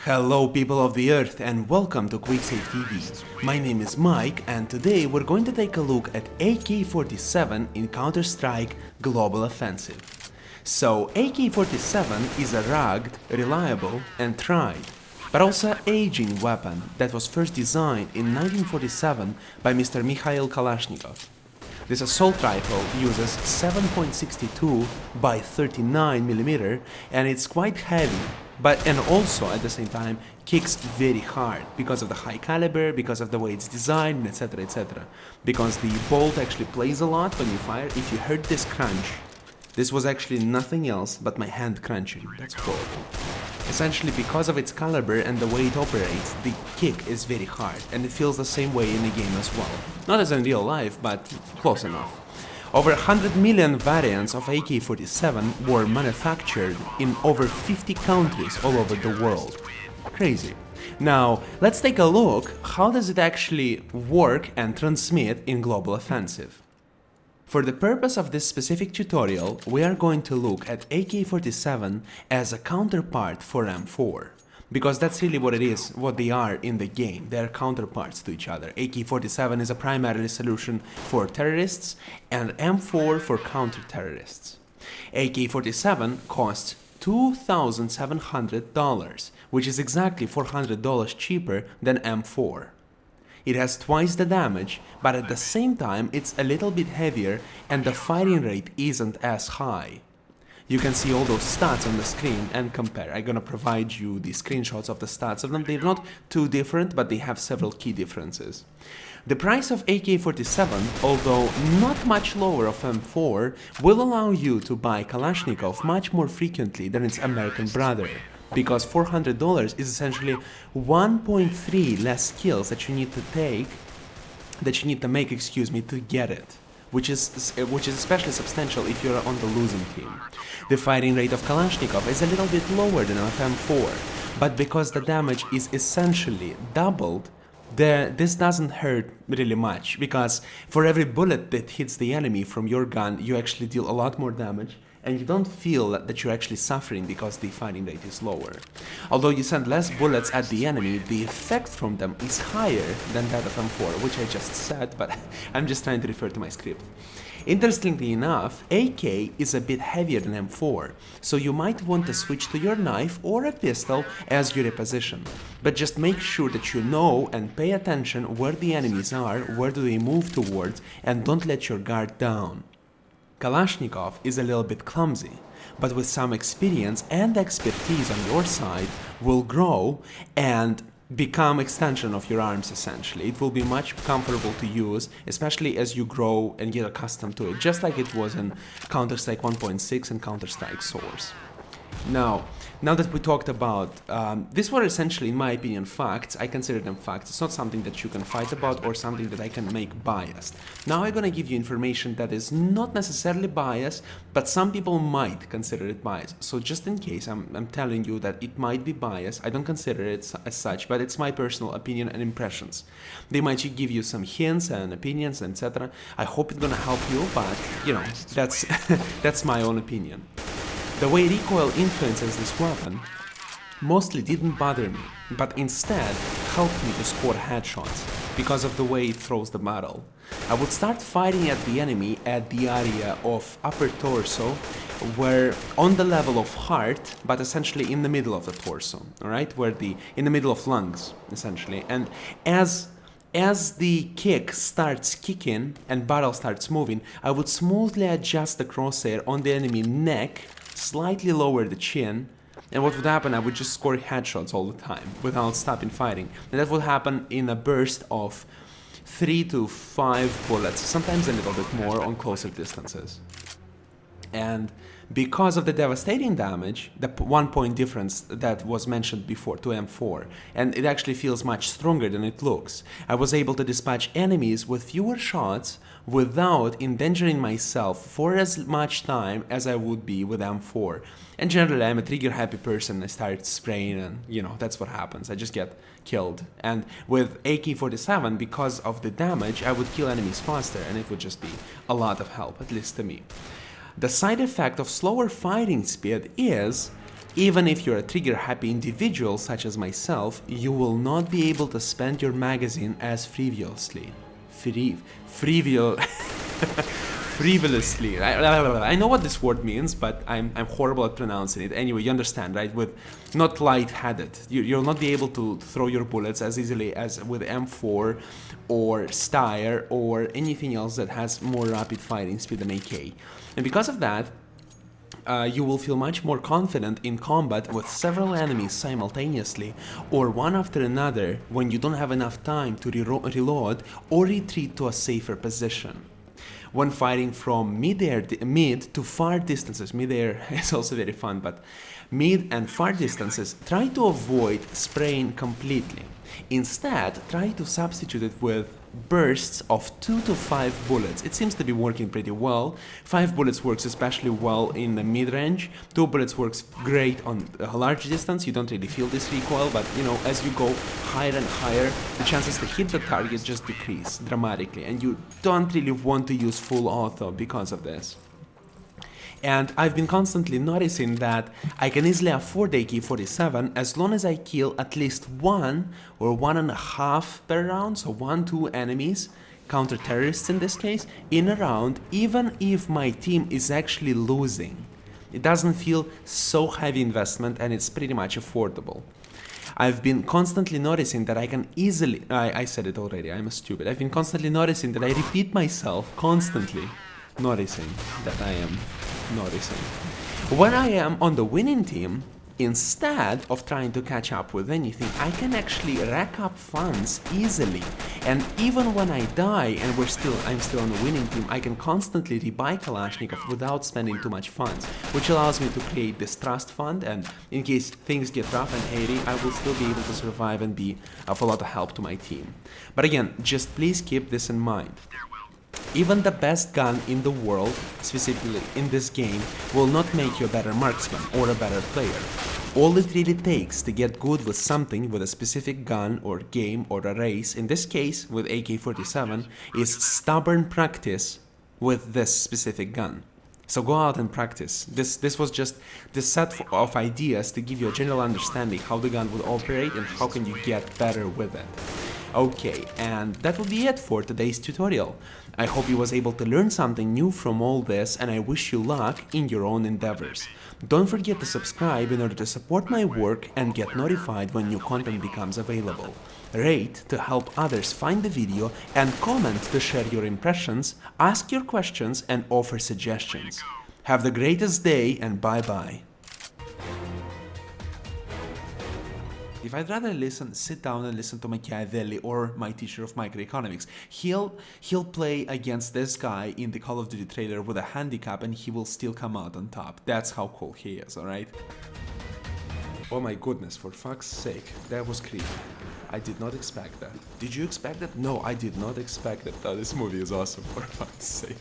Hello people of the earth and welcome to QuickSave TV. My name is Mike and today we're going to take a look at AK47 in Counter-Strike Global Offensive. So AK47 is a rugged, reliable and tried, but also aging weapon that was first designed in 1947 by Mr. Mikhail Kalashnikov. This assault rifle uses 7.62 by 39mm and it's quite heavy, and also at the same time kicks very hard because of the high caliber, because of the way it's designed, etc, etc. Because the bolt actually plays a lot when you fire. If you heard this crunch, this was actually nothing else but my hand crunching. That's horrible. Essentially, because of its caliber and the way it operates, the kick is very hard, and it feels the same way in the game as well. Not as in real life, but close enough. Over 100 million variants of AK-47 were manufactured in over 50 countries all over the world. Crazy. Now, let's take a look how does it actually work and transmit in Global Offensive. For the purpose of this specific tutorial, we are going to look at AK-47 as a counterpart for M4. Because that's really what it is, what they are in the game. They're counterparts to each other. AK-47 is a primary solution for terrorists and M4 for counter-terrorists. AK-47 costs $2,700, which is exactly $400 cheaper than M4. It has twice the damage, but at the same time it's a little bit heavier and the firing rate isn't as high. You can see all those stats on the screen and compare. I'm gonna provide you the screenshots of the stats of them. They're not too different, but they have several key differences. The price of AK-47, although not much lower of M4, will allow you to buy Kalashnikov much more frequently than its American brother. Because $400 is essentially 1.3 less kills that you need to make to get it, which is especially substantial if you're on the losing team. The firing rate of Kalashnikov is a little bit lower than of M4, but because the damage is essentially doubled, this doesn't hurt really much, because for every bullet that hits the enemy from your gun, you actually deal a lot more damage. And you don't feel that you're actually suffering because the firing rate is lower. Although you send less bullets at the enemy, the effect from them is higher than that of M4, which I just said, but I'm just trying to refer to my script. Interestingly enough, AK is a bit heavier than M4, so you might want to switch to your knife or a pistol as your reposition. But just make sure that you know and pay attention where the enemies are, where do they move towards, and don't let your guard down. Kalashnikov is a little bit clumsy, but with some experience and expertise on your side will grow and become extension of your arms essentially. It will be much comfortable to use, especially as you grow and get accustomed to it, just like it was in Counter-Strike 1.6 and Counter-Strike Source. Now that we talked about, these were essentially, in my opinion, facts. I consider them facts. It's not something that you can fight about or something that I can make biased. Now I'm gonna give you information that is not necessarily biased, but some people might consider it biased. So just in case, I'm telling you that it might be biased. I don't consider it as such, but it's my personal opinion and impressions. They might give you some hints and opinions, etc. I hope it's gonna help you, but you know, that's that's my own opinion. The way recoil influences this weapon mostly didn't bother me, but instead helped me to score headshots because of the way it throws the barrel. I would start firing at the enemy at the area of upper torso, where on the level of heart, but essentially in the middle of the torso, alright? In the middle of lungs, essentially. And as the kick starts kicking and barrel starts moving, I would smoothly adjust the crosshair on the enemy neck, slightly lower the chin, and what would happen, I would just score headshots all the time without stopping fighting. And that would happen in a burst of 3 to 5 bullets, sometimes a little bit more on closer distances. And because of the devastating damage, the 1 point difference that was mentioned before to M4, and it actually feels much stronger than it looks, I was able to dispatch enemies with fewer shots without endangering myself for as much time as I would be with M4. And generally I'm a trigger happy person. I start spraying and you know, that's what happens. I just get killed. And with AK-47, because of the damage, I would kill enemies faster and it would just be a lot of help, at least to me. The side effect of slower firing speed is Even if you're a trigger-happy individual such as myself, you will not be able to spend your magazine as frivolously. Frivolously. I know what this word means, but I'm horrible at pronouncing it. Anyway, you understand, right? With not light-headed. You'll not be able to throw your bullets as easily as with M4 or Steyr or anything else that has more rapid firing speed than AK. And because of that, you will feel much more confident in combat with several enemies simultaneously or one after another when you don't have enough time to reload or retreat to a safer position. When firing from mid to far distances, mid-air is also very fun, but mid and far distances, try to avoid spraying completely. Instead, try to substitute it with bursts of 2 to 5 bullets. It seems to be working pretty well. 5 bullets works especially well in the mid-range. 2 bullets works great on a large distance. You don't really feel this recoil, but you know, as you go higher and higher, the chances to hit the target just decrease dramatically, and you don't really want to use full auto because of this. And I've been constantly noticing that I can easily afford AK47 as long as I kill at least 1 or 1.5 per round, so 1-2 enemies, counter-terrorists in this case, in a round, even if my team is actually losing. It doesn't feel so heavy investment and it's pretty much affordable. I've been constantly noticing that I can easily... I said it already, I'm a stupid. I've been constantly noticing that I repeat myself constantly. Noticing that I am noticing. When I am on the winning team, instead of trying to catch up with anything, I can actually rack up funds easily. And even when I die and I'm still on the winning team, I can constantly rebuy Kalashnikov without spending too much funds, which allows me to create this trust fund, and in case things get rough and hairy, I will still be able to survive and be of a lot of help to my team. But again, just please keep this in mind. Even the best gun in the world, specifically in this game, will not make you a better marksman or a better player. All it really takes to get good with something, with a specific gun or game or a race, in this case with AK47, is stubborn practice with this specific gun. So go out and practice. This was just this set of ideas to give you a general understanding how the gun would operate and how can you get better with it. Okay, and that will be it for today's tutorial. I hope you was able to learn something new from all this, and I wish you luck in your own endeavors. Don't forget to subscribe in order to support my work and get notified when new content becomes available. Rate to help others find the video, and comment to share your impressions, ask your questions and offer suggestions. Have the greatest day and bye-bye. If I'd rather sit down and listen to Machiavelli or my teacher of microeconomics, he'll play against this guy in the Call of Duty trailer with a handicap and he will still come out on top. That's how cool he is, alright? Oh my goodness, for fuck's sake, that was creepy. I did not expect that. Did you expect that? No, I did not expect that. Oh, this movie is awesome, for fuck's sake.